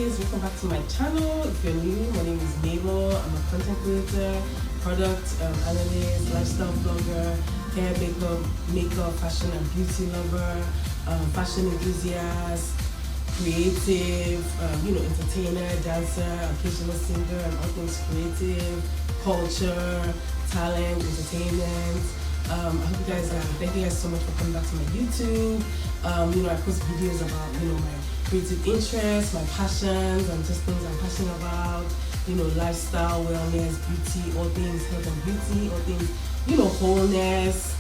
guys, welcome back to my channel. If you're new, my name is Mabel. I'm a content creator, product analyst, lifestyle blogger, hair, makeup, fashion and beauty lover, fashion enthusiast, creative, entertainer, dancer, occasional singer, and all things creative, culture, talent, entertainment. I hope you guys, thank you guys so much for coming back to my YouTube. I post videos about, my creative interests, my passions, and just things I'm passionate about, lifestyle, wellness, beauty, all things health and beauty, all things, wholeness,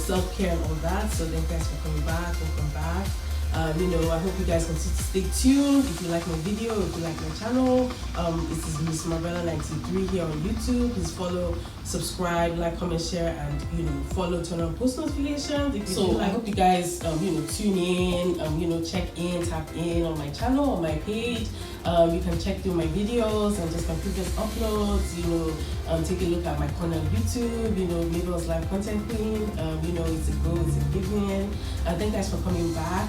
self-care and all that. So thank you guys for coming back, welcome back. I hope you guys continue to stay tuned. If you like my video, if you like my channel, this is Miss Marbella93 here on YouTube. Please follow, subscribe, like, comment, share, and follow, turn on post notifications. I hope you guys tune in, check in, tap in on my channel, on my page. You can check through my videos and just my previous uploads, take a look at my content on YouTube, Mabel's Life Content Queen, it's a go, it's a given. Thank you guys for coming back.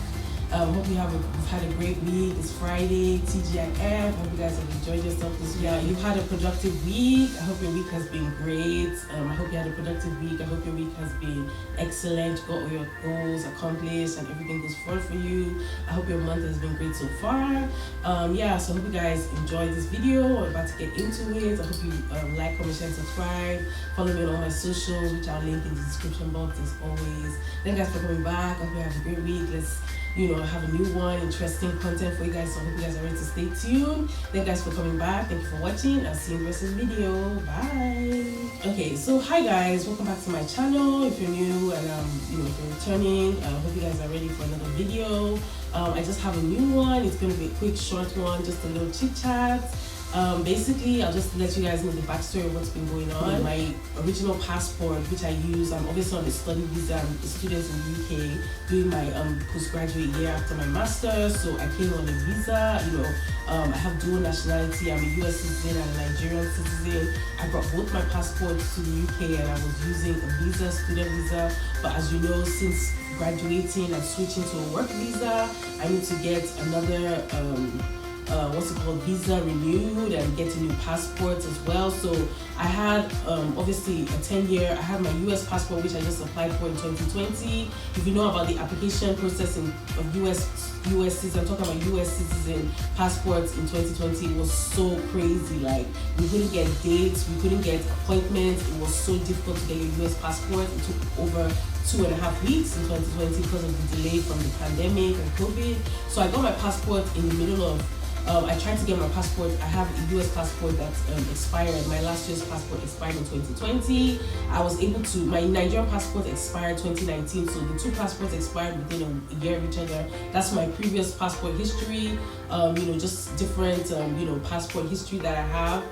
Hope you've had a great week. It's Friday, TGIF. Hope you guys have enjoyed yourself this week. Yeah, you've had a productive week. I hope your week has been great. I hope you had a productive week. I hope your week has been excellent. You got all your goals accomplished and everything goes forward for you. I hope your month has been great so far. So I hope you guys enjoyed this video. We're about to get into it. I hope you like, comment, share, and subscribe. Follow me on all my socials, which I'll link in the description box as always. Thank you guys for coming back. I hope you have a great week. Let's I have a new one, interesting content for you guys, so I hope you guys are ready to stay tuned. Thank you guys for coming back. Thank you for watching. I'll see you in the rest of the video. Bye. Okay, so hi guys, welcome back to my channel. If you're new and if you're returning, I hope you guys are ready for another video. I just have a new one. It's going to be a quick, short one, just a little chit chat. Basically, I'll just let you guys know the backstory of what's been going on. My original passport, which I use, I'm obviously on a study visa. I'm a student in the UK doing my postgraduate year after my master's. So I came on a visa. I have dual nationality. I'm a US citizen and a Nigerian citizen. I brought both my passports to the UK and I was using a visa, student visa. But as you know, since graduating and switching to a work visa, I need to get another visa renewed and get a new passport as well. So I had obviously a 10-year, I had my US passport, which I just applied for in 2020. If you know about the application process of US citizen, I'm talking about US citizen passports in 2020, it was so crazy. Like, we couldn't get dates, we couldn't get appointments. It was so difficult to get your US passport. It took over 2.5 weeks in 2020 because of the delay from the pandemic and COVID. So I got my passport in the middle of I tried to get my passport. I have a US passport that expired. My last US passport expired in 2020. I was able to, my Nigerian passport expired 2019. So the two passports expired within a year of each other. That's my previous passport history. Just different, passport history that I have.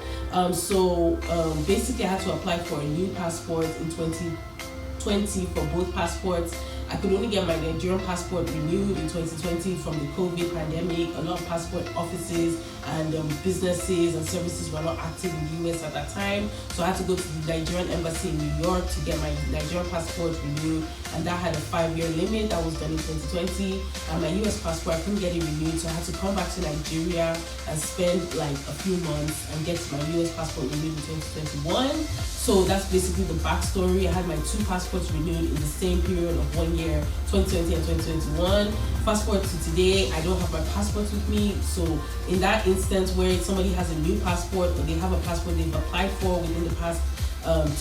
Basically I had to apply for a new passport in 2020 for both passports. I could only get my Nigerian passport renewed in 2020 from the COVID pandemic. A lot of passport offices and businesses and services were not active in the US at that time. So I had to go to the Nigerian embassy in New York to get my Nigerian passport renewed. And that had a 5-year limit. That was done in 2020. And my US passport, I couldn't get it renewed. So I had to come back to Nigeria and spend like a few months and get my US passport renewed in 2021. So that's basically the backstory. I had my two passports renewed in the same period of 1 year, 2020 and 2021. Fast forward to today, I don't have my passport with me. So in that instance where somebody has a new passport or they have a passport they've applied for within the past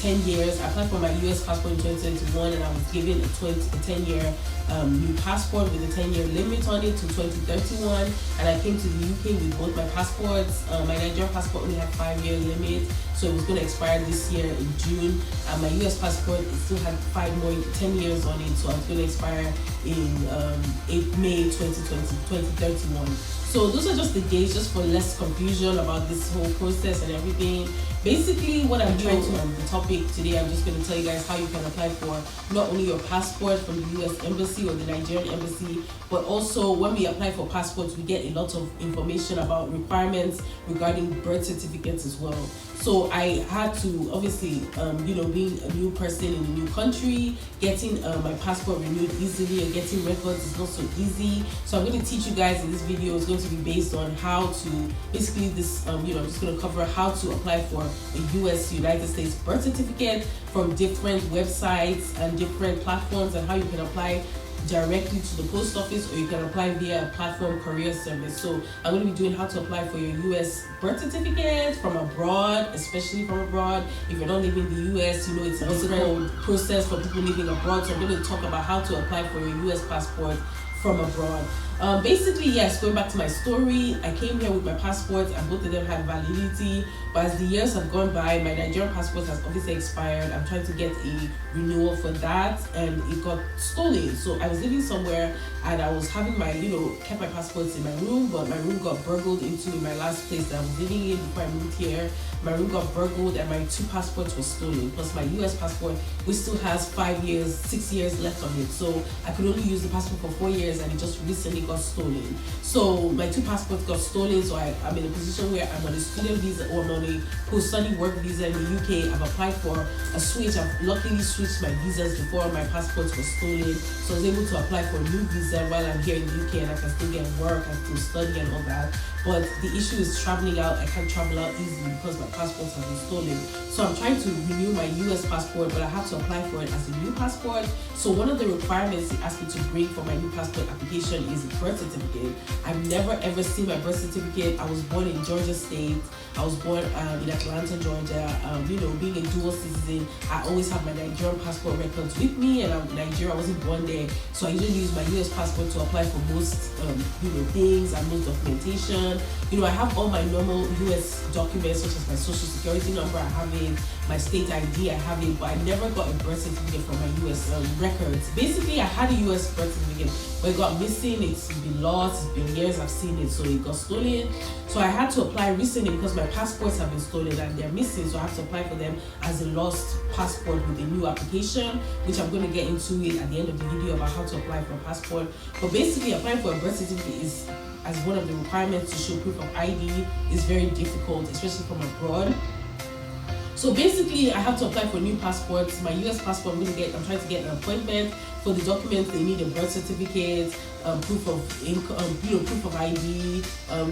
10 years, I applied for my US passport in 2021 and I was given a 10-year new passport with a 10-year limit on it to 2031. And I came to the UK with both my passports. My Nigerian passport only had 5-year limit, so it was going to expire this year in June. And my US passport, it still had 10 years on it, so it's going to expire in May 2031. So those are just the dates, just for less confusion about this whole process and everything. Basically, what I'm trying to, the topic today, I'm just going to tell you guys how you can apply for not only your passport from the US Embassy or the Nigerian Embassy, but also when we apply for passports, we get a lot of information about requirements regarding birth certificates as well. So I had to, obviously, being a new person in a new country, getting my passport renewed easily and getting records is not so easy. So I'm going to teach you guys in this video. It's going to to be based on how to basically this I'm just going to cover how to apply for a United States birth certificate from different websites and different platforms, and how you can apply directly to the post office, or you can apply via a platform courier service. So I'm going to be doing how to apply for your US birth certificate from abroad, especially from abroad. If you're not living in the US, it's a different process for people living abroad. So I'm going to talk about how to apply for your US passport from abroad. Basically, yes, going back to my story, I came here with my passports and both of them had validity, but as the years have gone by, my Nigerian passport has obviously expired. I'm trying to get a renewal for that, and it got stolen. So I was living somewhere and I was having my, kept my passports in my room, but my room got burgled into in my last place that I was living in before I moved here. My room got burgled and my 2 passports were stolen, plus my US passport, which still has 5 years, 6 years left on it. So I could only use the passport for 4 years, and it just recently got stolen. So my 2 passports got stolen, so I'm in a position where I'm on a student visa, or I'm on a post-study work visa in the UK. I've applied for a switch. I've luckily switched my visas before my passports were stolen, so I was able to apply for a new visa while I'm here in the UK, and I can still get work, I can still study and all that. But the issue is traveling out. I can't travel out easily because my passports have been stolen. So I'm trying to renew my US passport, but I have to apply for it as a new passport. So one of the requirements they asked me to bring for my new passport application is a birth certificate. I've never ever seen my birth certificate. I was born in Georgia State. I was born in Atlanta, Georgia. Being a dual citizen, I always have my Nigerian passport records with me, and I'm Nigeria. I wasn't born there, so I usually use my US passport to apply for most things and most documentation. I have all my normal US documents, such as my social security number, I have it, my state ID, I have it, but I never got a birth certificate from my US records. Basically, I had a US birth certificate, but it got missing, it's been lost, it's been years I've seen it, so it got stolen. So I had to apply recently because my passports have been stolen and they're missing, so I have to apply for them as a lost passport with a new application, which I'm going to get into it at the end of the video about how to apply for a passport. But basically, applying for a birth certificate is, as one of the requirements to show proof of ID, is very difficult, especially from abroad. So basically, I have to apply for new passports. My US passport, I'm trying to get an appointment for the documents. They need a birth certificate, proof of income, proof of ID,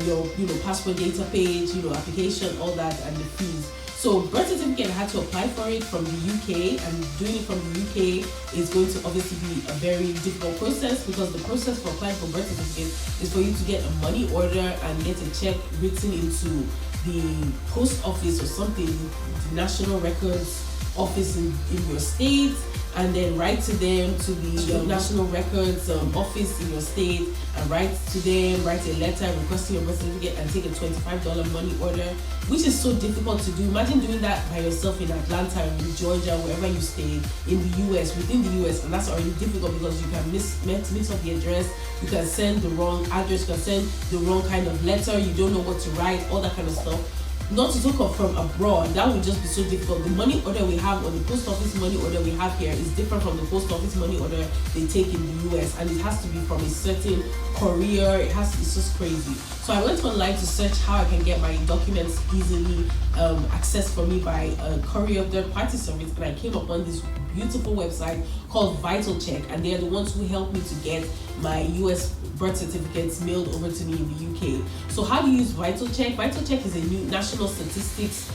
your passport data page, application, all that, and the fees. So birth certificate, I had to apply for it from the UK, and doing it from the UK is going to obviously be a very difficult process, because the process for applying for birth certificate is for you to get a money order and get a check written into the post office or something, the national records office in your state, and then write to them, to the national records office in your state, and write a letter requesting your birth certificate, and take a $25 money order, which is so difficult to do. Imagine doing that by yourself in Atlanta, in Georgia, wherever you stay, in the US, within the US, and that's already difficult because you can mix up the address, you can send the wrong address, you can send the wrong kind of letter, you don't know what to write, all that kind of stuff. Not to talk of from abroad, that would just be so difficult. The money order we have, or the post office money order we have here, is different from the post office money order they take in the US, and it has to be from a certain courier. It's just crazy. So I went online to search how I can get my documents easily accessed for me by a courier third-party service, and I came upon this beautiful website called VitalCheck, and they are the ones who helped me to get my US birth certificates mailed over to me in the UK. So how do you use VitalCheck? VitalCheck is a new national statistics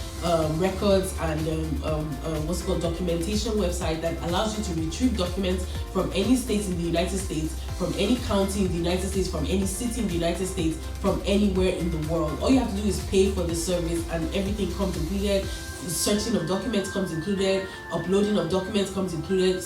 records and what's called documentation website that allows you to retrieve documents from any state in the United States, from any county in the United States, from any city in the United States, from anywhere in the world. All you have to do is pay for the service, and everything comes included. Searching of documents comes included, uploading of documents comes included,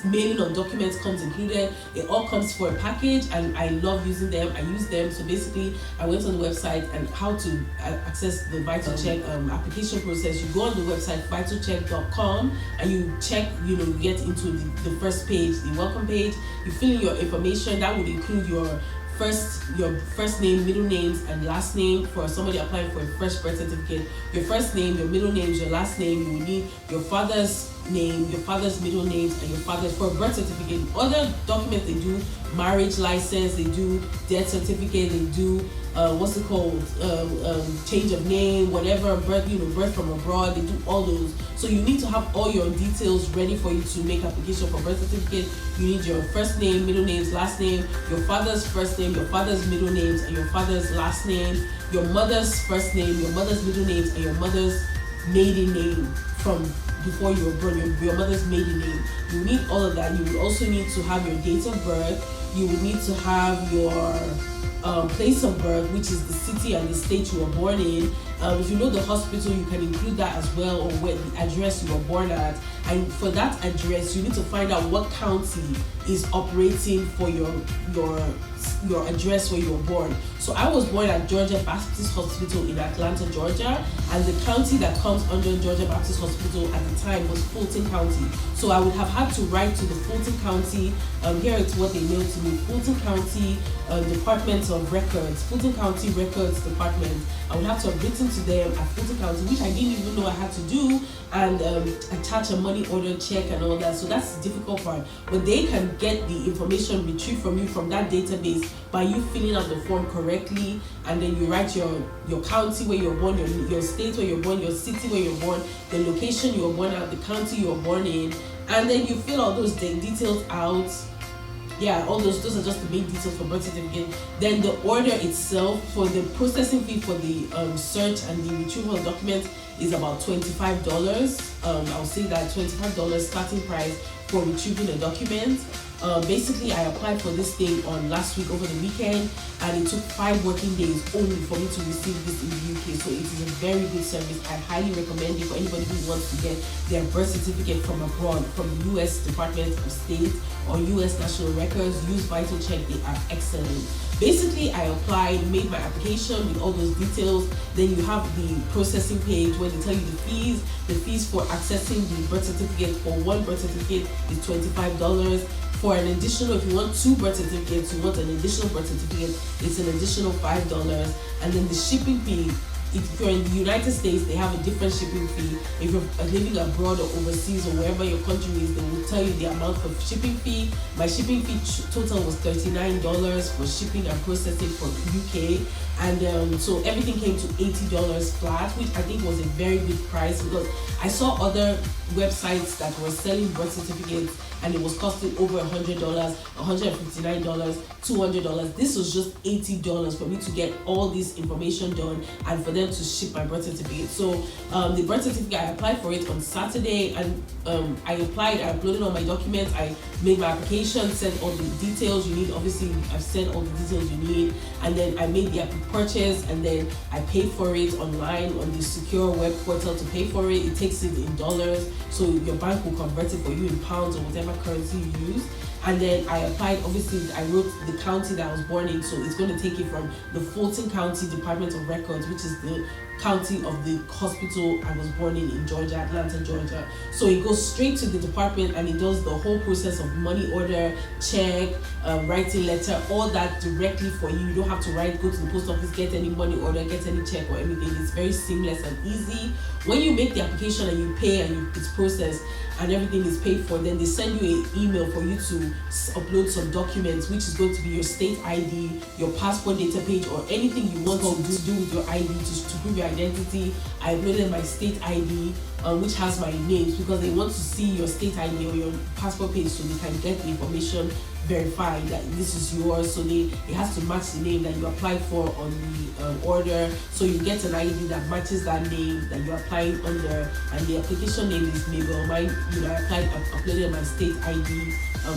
mailing of documents comes included. It all comes for a package, and I love using them. I use them. So basically, I went on the website, and how to access the VitalCheck application process. You go on the website vitalcheck.com, and you check, you get into the first page, the welcome page. You fill in your information. That would include your first name, middle names, and last name. For somebody applying for a fresh birth certificate, your first name, your middle names, your last name. You will need your father's name, your father's middle names, and your father's for a birth certificate. Other documents they do marriage license, they do death certificate, they do what's it called, change of name, whatever, birth from abroad, they do all those. So you need to have all your details ready for you to make application for birth certificate. You need your first name, middle names, last name, your father's first name, your father's middle names, and your father's last name, your mother's first name, your mother's middle names, and your mother's maiden name from before you were born, your mother's maiden name. You need all of that. You will also need to have your date of birth. You will need to have your place of birth, which is the city and the state you were born in. If you know the hospital, you can include that as well, or where the address you were born at. And for that address, you need to find out what county is operating for your address where you were born. So I was born at Georgia Baptist Hospital in Atlanta, Georgia, and the county that comes under Georgia Baptist Hospital at the time was Fulton County. So I would have had to write to the Fulton County. Here it's what they mailed to me: Fulton County Department of Records, Fulton County Records Department. I would have to have written to them at Fulton County, which I didn't even know I had to do, and attach a money order check and all that. So that's the difficult part. But they can get the information retrieved from you from that database by you filling out the form correctly, and then you write your county where you're born, your state where you're born, your city where you're born, the location you were born at, the county you were born in, and then you fill all those details out. Yeah, all those are just the main details for birth certificate. Then the order itself, for the processing fee for the search and the retrieval of documents is about $25. I'll say that $25 starting price for retrieving a document. Basically, I applied for this thing on last week over the weekend, and it took 5 working days only for me to receive this in the UK. So it is a very good service. I highly recommend it for anybody who wants to get their birth certificate from abroad, from the US Department of State or US National Records. Use VitalCheck, they are excellent. Basically, I applied, made my application with all those details. Then you have the processing page where they tell you the fees. The fees for accessing the birth certificate for one birth certificate is $25. For an additional, if you want 2 birth certificates, you want an additional birth certificate, it's an additional $5. And then the shipping fee, if you're in the United States, they have a different shipping fee. If you're living abroad or overseas or wherever your country is, they will tell you the amount for shipping fee. My shipping fee total was $39 for shipping and processing for UK. And so everything came to $80 flat, which I think was a very good price, because I saw other websites that were selling birth certificates and it was costing over $100, $159, $200. This was just $80 for me to get all this information done and for them to ship my birth certificate. So the birth certificate, I applied for it on Saturday, and I uploaded all my documents, I made my application, sent all the details you need. Obviously, I've sent all the details you need, and then I made the purchase, and then I paid for it online on the secure web portal to pay for it. It takes it in dollars, so your bank will convert it for you in pounds or whatever currency you use. And then I applied, obviously I wrote the county that I was born in, so it's going to take it from the Fulton County Department of Records, which is the county of the hospital I was born in Georgia, Atlanta, Georgia. So it goes straight to the department and it does the whole process of money order, check, writing letter, all that directly for you. You don't have to go to the post office, get any money order, get any check or anything. It's very seamless and easy. When you make the application and you pay and it's processed and everything is paid for, then they send you an email for you to upload some documents, which is going to be your state ID, your passport data page, or anything you want to do with your ID to prove your identity. I uploaded my state ID, which has my names, because they want to see your state ID or your passport page so they can get the information verified that this is yours. So it has to match the name that you applied for on the order. So you get an ID that matches that name that you're applying under, and the application name is Mabel. Mine, I uploaded my state ID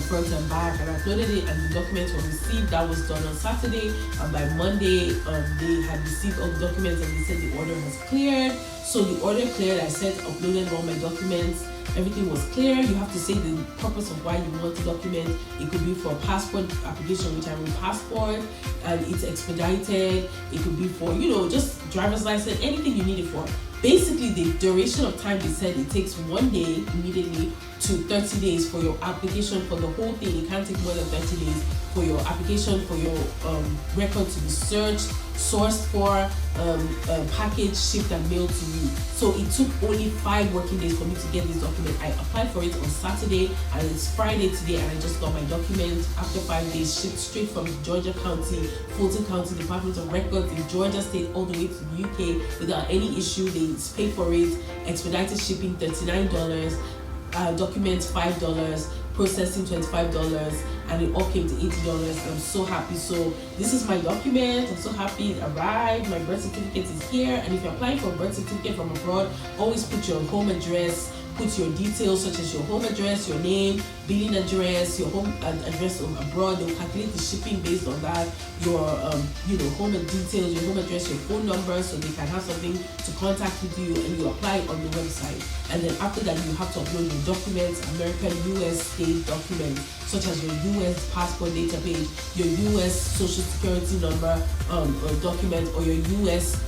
front and back, and I uploaded it, and the documents were received. That was done on Saturday, and by Monday they had received all the documents and they said the order has cleared. So the order cleared, I uploaded all my documents, everything was clear. You have to say the purpose of why you want the document. It could be for a passport application, which I wrote passport, and it's expedited. It could be for, just driver's license, anything you need it for. Basically, the duration of time, they said it takes 1 day immediately to 30 days for your application for the whole thing. It can't take more than 30 days for your application, for your record to be searched, sourced for, packaged, shipped and mailed to you. So it took only 5 working days for me to get this document. I applied for it on Saturday and it's Friday today, and I just got my document after 5 days, shipped straight from Georgia County, Fulton County Department of Records in Georgia State, all the way to the UK without any issue. They pay for it, expedited shipping $39, documents $5, processing $25, and it all came to $80, and I'm so happy. So this is my document. I'm so happy it arrived. My birth certificate is here, and if you're applying for a birth certificate from abroad, always put your home address, put your details such as your home address, your name, billing address, your home address abroad. They'll calculate the shipping based on that, your home details, your home address, your phone number, so they can have something to contact with you, and you apply it on the website. And then after that, you have to upload your documents, American, US state documents, such as your US passport data page, your US social security number document, or your US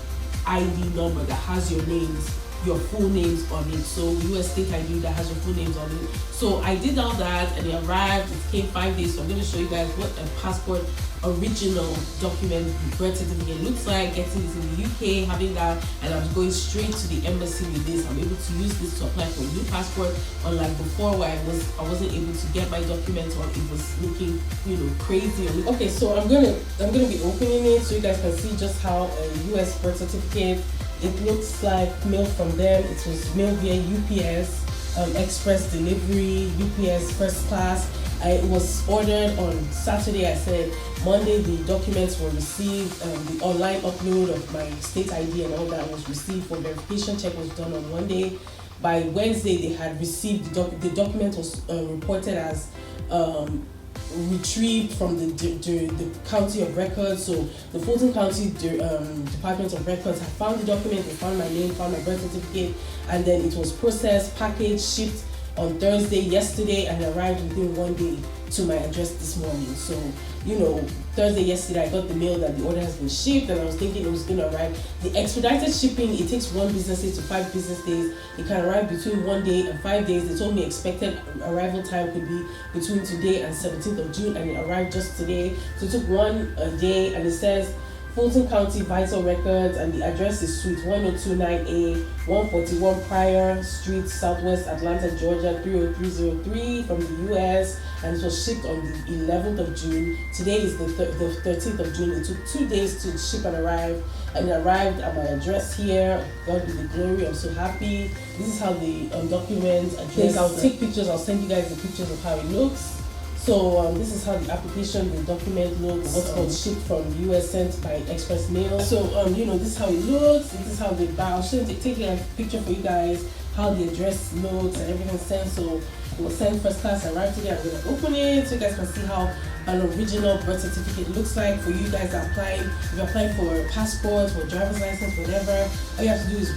ID number that has your names, your full names on it. So US state ID that has your full names on it. So I did all that, and it arrived. It came 5 days. So I'm going to show you guys what a passport original document birth certificate looks like. Getting this in the UK, having that, and I'm going straight to the embassy with this. I'm able to use this to apply for a new passport, unlike before where I wasn't able to get my documents, or it was looking crazy. Okay, so I'm gonna be opening it so you guys can see just how a US birth certificate, it looks like, mailed from them. It was mailed via UPS, express delivery, UPS first class. It was ordered on Saturday. I said Monday the documents were received. The online upload of my state ID and all that was received. For verification check was done on Monday. By Wednesday they had received the document was reported as retrieved from the county of records. So the Fulton County Department of Records had found the document. They found my name, found my birth certificate, and then it was processed, packaged, shipped on Thursday, yesterday, and arrived within 1 day to my address this morning. So Thursday, yesterday, I got the mail that the order has been shipped, and I was thinking it was going to arrive. The expedited shipping, it takes 1 business day to 5 business days. It can arrive between 1 day and 5 days. They told me expected arrival time could be between today and 17th of June, and it arrived just today. So it took 1 day, and it says Fulton County Vital Records, and the address is Suite 1029A, 141 Pryor Street, Southwest Atlanta, Georgia 30303 from the US, and it was shipped on the 11th of June. Today is the 13th of June. It took 2 days to ship and arrive, and it arrived at my address here. God be the glory. I'm so happy. This is how the document address. I'll take pictures. I'll send you guys the pictures of how it looks. So this is how the application, the document looks. What's called shipped from the US, sent by express mail. So this is how it looks. This is how the I'll take a picture for you guys how the address looks and everything sent. So it was sent first class. Arrived today. I'm gonna open it so you guys can see how an original birth certificate looks like for you guys that are applying. If you're applying for a passport or driver's license, whatever, all you have to do is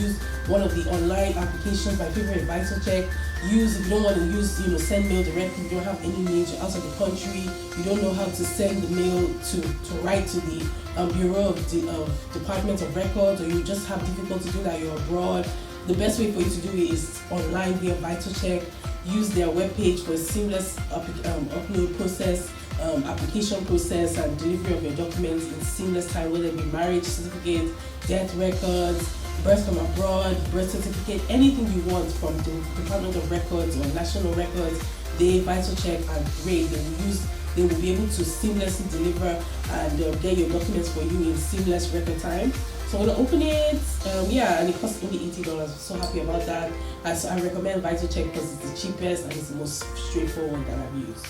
use one of the online applications. My favorite is VitalCheck. If you don't want to use, send mail directly, you don't have any mail, you're out of the country, you don't know how to send the mail to write to the Bureau of Department of Records, or you just have difficulty doing that, you're abroad, the best way for you to do it is online via VitalCheck. Use their webpage for a seamless upload process, application process, and delivery of your documents in seamless time, whether it be marriage certificate, death records, birth from abroad, birth certificate, anything you want from the Department of Records or National Records. VitalCheck are great. They will be able to seamlessly deliver and get your documents for you in seamless record time. So I'm gonna open it. And it costs only $80. I'm so happy about that. So I recommend VitalCheck because it's the cheapest and it's the most straightforward that I've used.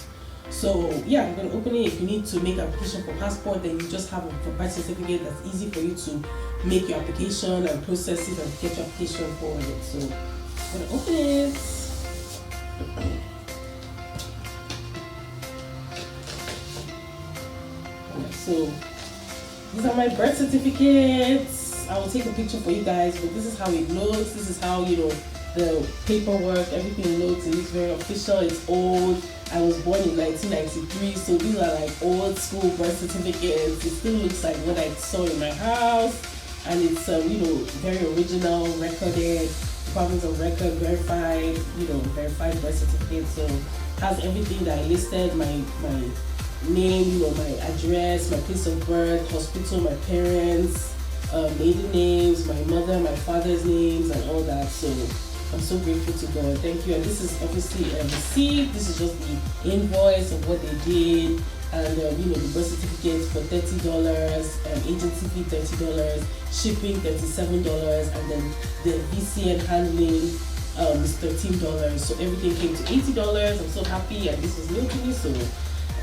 So I'm gonna open it. If you need to make an application for passport, then you just have a birth certificate that's easy for you to make your application and process it and get your application forwarded. So I'm gonna open it. So these are my birth certificates. I will take a picture for you guys, but this is how it looks. This is how the paperwork, everything looks. It looks very official. It's old. I was born in 1993, so these are like old school birth certificates. It still looks like what I saw in my house, and it's very original, recorded, Department of Record, verified, verified birth certificate. So it has everything that I listed, my name, my address, my place of birth, hospital, my parents, maiden names, my mother, my father's names, and all that. So I'm so grateful to God. Thank you. And this is obviously a receipt. This is just the invoice of what they did. And the birth certificate for $30, agency fee $30, shipping $37, and then the VCN handling is $13. So everything came to $80. I'm so happy, and this was new to me. So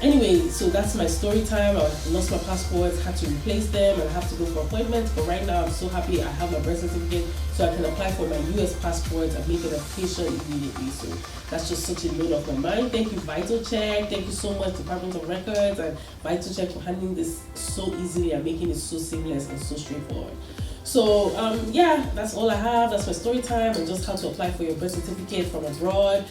anyway, so that's my story time. I lost my passports, had to replace them, and I have to go for appointments. But right now, I'm so happy I have my birth certificate, so I can apply for my US passport and make an application immediately. So that's just such a load off my mind. Thank you, VitalCheck. Thank you so much, Department of Records and VitalCheck, for handling this so easily and making it so seamless and so straightforward. So yeah, that's all I have. That's my story time, and just how to apply for your birth certificate from abroad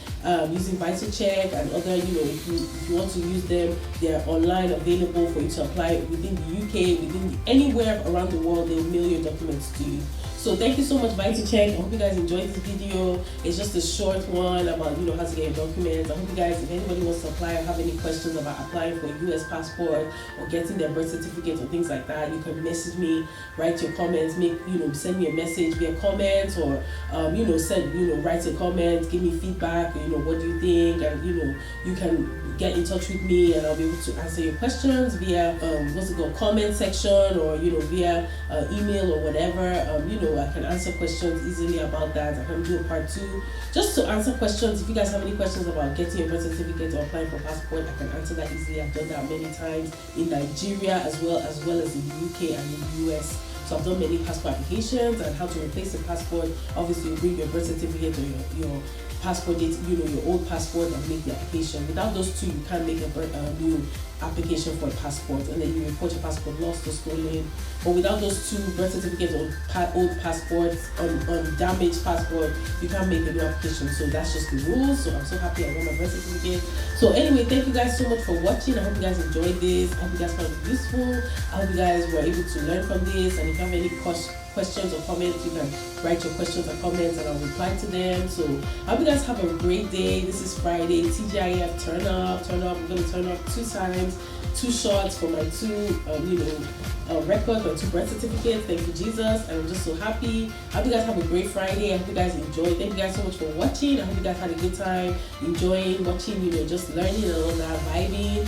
using VitalCheck and other, if you want to use them, they're online available for you to apply within the UK, anywhere around the world. They'll mail your documents to you. So thank you so much, VitalCheck. I hope you guys enjoyed this video. It's just a short one about how to get your documents. I hope you guys, if anybody wants to apply or have any questions about applying for a US passport or getting their birth certificate or things like that, you can message me, write your comments, send me a message via comments, or write a comment, give me feedback, what do you think, and you can get in touch with me, and I'll be able to answer your questions via comment section, or via email or whatever. I can answer questions easily about that. I can do a part 2 just to answer questions. If you guys have any questions about getting your birth certificate or applying for a passport, I can answer that easily. I've done that many times in Nigeria as well as in the UK and in the US. So I've done many passport applications and how to replace a passport. Obviously, you bring your birth certificate or your passport date, your old passport, and make the application. Without those two, you can't make a new application for a passport, and then you report your passport lost or stolen. But without those two, birth certificates or old passports, on damaged passport, you can't make a new application. So that's just the rules. So I'm so happy I got my birth certificate. So anyway, thank you guys so much for watching. I hope you guys enjoyed this. I hope you guys found it useful. I hope you guys were able to learn from this. And if you have any questions or comments, you can write your questions or comments and I'll reply to them. So I hope you guys have a great day. This is Friday. TGIF, turn up. I'm going to turn up 2 times, 2 shots for my 2 records, my 2 birth certificates. Thank you, Jesus. And I'm just so happy. I hope you guys have a great Friday. I hope you guys enjoyed. Thank you guys so much for watching. I hope you guys had a good time enjoying watching, just learning and all that, vibing.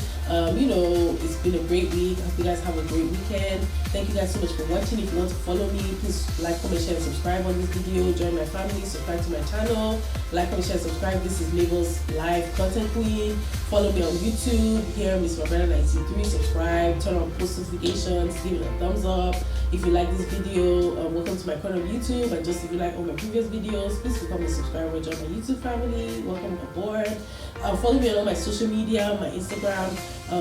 It's been a great week. I hope you guys have a great weekend. Thank you guys so much for watching. If you want to follow me, please like, comment, share, and subscribe on this video. Join my family, subscribe to my channel. Like, comment, share, and subscribe. This is Mabel's Live Content Queen. Follow me on YouTube. Here, Miss Roberta 93. Subscribe, turn on post notifications, give it a thumbs up. If you like this video, welcome to my corner of YouTube. And just if you like all my previous videos, please become a subscriber, join my YouTube family. Welcome aboard. Follow me on all my social media, my Instagram. I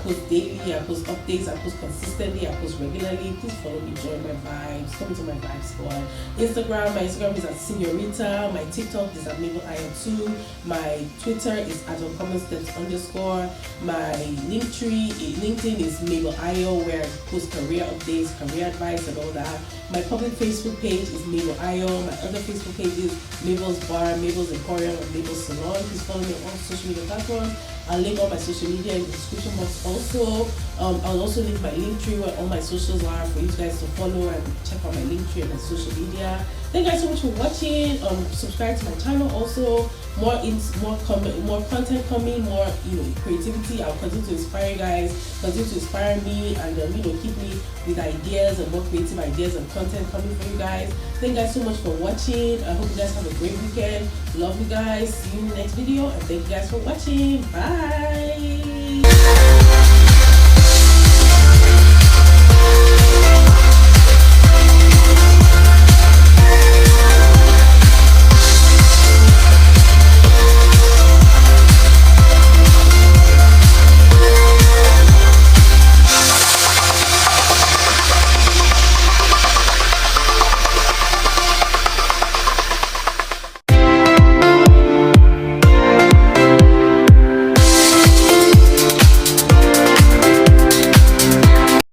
post daily, I post updates, I post consistently, I post regularly. Please follow me, join my vibes, come to my vibe squad. My Instagram is at Senorita, my TikTok is at Mabel IO2, my Twitter is at @uncommon_. My LinkedIn is Mabel IO, where I post career updates, career advice, and all that. My public Facebook page is Mabel IO. My other Facebook page is Mabel's Bar, Mabel's Emporium, and Mabel's Salon. Please follow me on all social media platforms. I'll link all my social media in the description box also. I'll also link my link tree where all my socials are for you guys to follow and check out my link tree and my social media. Thank you guys so much for watching. Subscribe to my channel also. More content coming, more creativity. I'll continue to inspire you guys, continue to inspire me, and keep me with ideas and more creative ideas and content coming for you guys. Thank you guys so much for watching. I hope you guys have a great weekend. Love you guys. See you in the next video, and thank you guys for watching. Bye.